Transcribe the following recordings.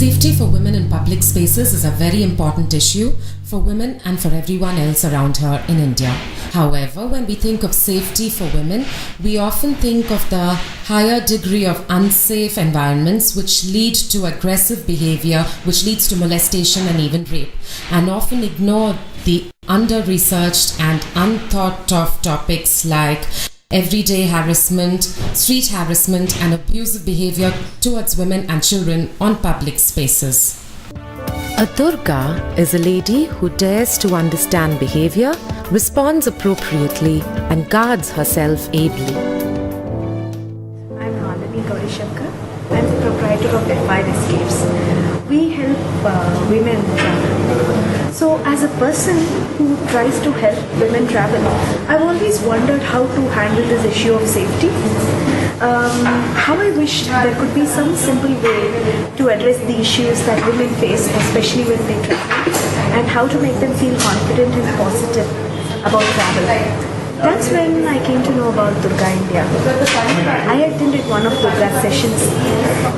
Safety for women in public spaces is a very important issue for women and for everyone else around her in India. However, when we think of safety for women, we often think of the higher degree of unsafe environments which lead to aggressive behavior, which leads to molestation and even rape, and often ignore the under-researched and unthought of topics like everyday harassment, street harassment, and abusive behavior towards women and children on public spaces. A Durga is a lady who dares to understand behavior, responds appropriately, and guards herself ably. I'm Nandini Gaurishankar. I'm the proprietor of F5 Escapes. We help women travel. So as a person who tries to help women travel, I've always wondered how to handle this issue of safety. How I wish there could be some simple way to address the issues that women face, especially when they travel, and how to make them feel confident and positive about travel. That's when I came to know about Durga India. I attended one of Durga's sessions,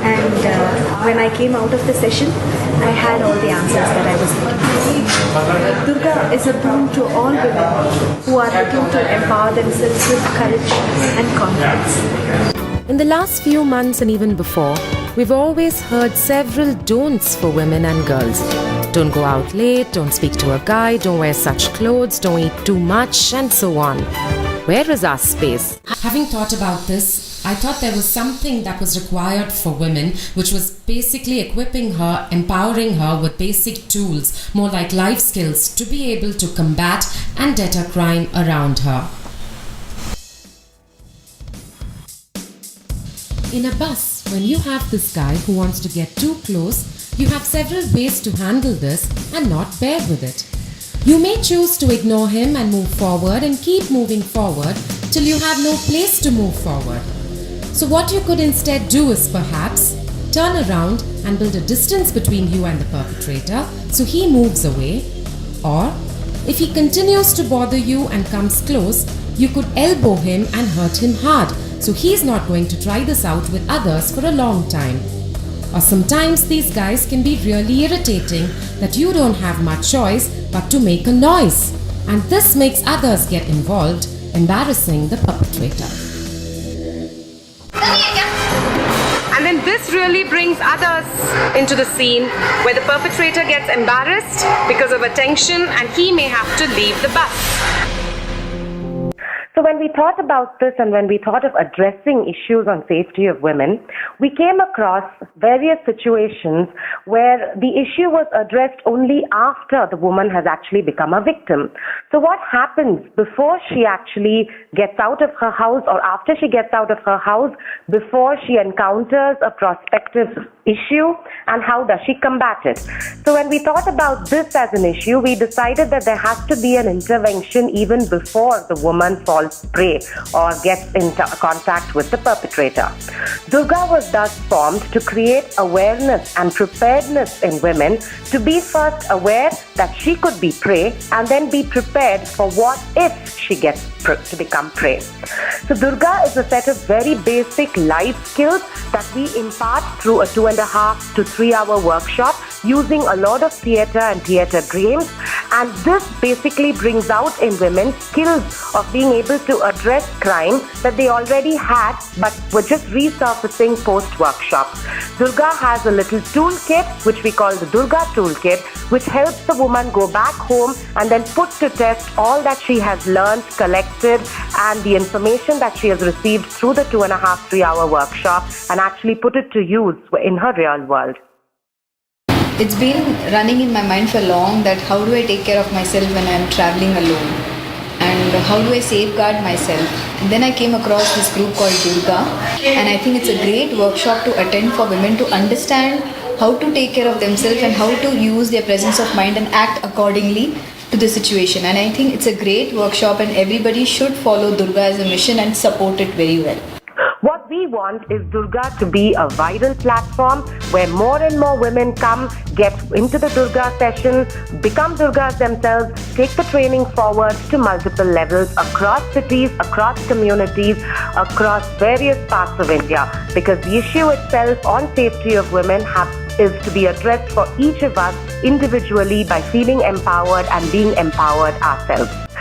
and when I came out of the session, I had all the answers that I was looking for. Durga is a boon to all women who are looking to empower themselves with courage and confidence. In the last few months and even before, we've always heard several don'ts for women and girls. Don't go out late, don't speak to a guy, don't wear such clothes, don't eat too much, and so on. Where is our space? Having thought about this, I thought there was something that was required for women, which was basically equipping her, empowering her with basic tools, more like life skills, to be able to combat and deter crime around her. In a bus, when you have this guy who wants to get too close, you have several ways to handle this and not bear with it. You may choose to ignore him and move forward and keep moving forward till you have no place to move forward. So what you could instead do is perhaps turn around and build a distance between you and the perpetrator so he moves away. Or if he continues to bother you and comes close, you could elbow him and hurt him hard so he's not going to try this out with others for a long time. Or sometimes these guys can be really irritating that you don't have much choice but to make a noise, and this makes others get involved, embarrassing the perpetrator. And then this really brings others into the scene where the perpetrator gets embarrassed because of attention and he may have to leave the bus. So when we thought about this and when we thought of addressing issues on safety of women, we came across various situations where the issue was addressed only after the woman has actually become a victim. So what happens before she actually gets out of her house or after she gets out of her house, before she encounters a prospective issue, and how does she combat it? So when we thought about this as an issue, we decided that there has to be an intervention even before the woman falls prey or gets into contact with the perpetrator. Durga was thus formed to create awareness and preparedness in women to be first aware that she could be prey and then be prepared for what if she gets to become prey. So Durga is a set of very basic life skills that we impart through a 2.5 to 3 hour workshop using a lot of theatre and theatre games, and this basically brings out in women skills of being able to address crime that they already had but were just resurfacing post-workshop. Durga has a little toolkit which we call the Durga toolkit, which helps the woman go back home and then put to test all that she has learned, collected, and the information that she has received through the 2.5 3 hour workshop and actually put it to use in her real world. It's been running in my mind for long that how do I take care of myself when I'm traveling alone, and how do I safeguard myself. And then I came across this group called Durga, and I think it's a great workshop to attend for women to understand how to take care of themselves and how to use their presence of mind and act accordingly to the situation. And I think it's a great workshop and everybody should follow Durga as a mission and support it very well. What we want is Durga to be a viral platform where more and more women come, get into the Durga session, become Durgas themselves, take the training forward to multiple levels across cities, across communities, across various parts of India. Because the issue itself on safety of women is to be addressed for each of us individually by feeling empowered and being empowered ourselves.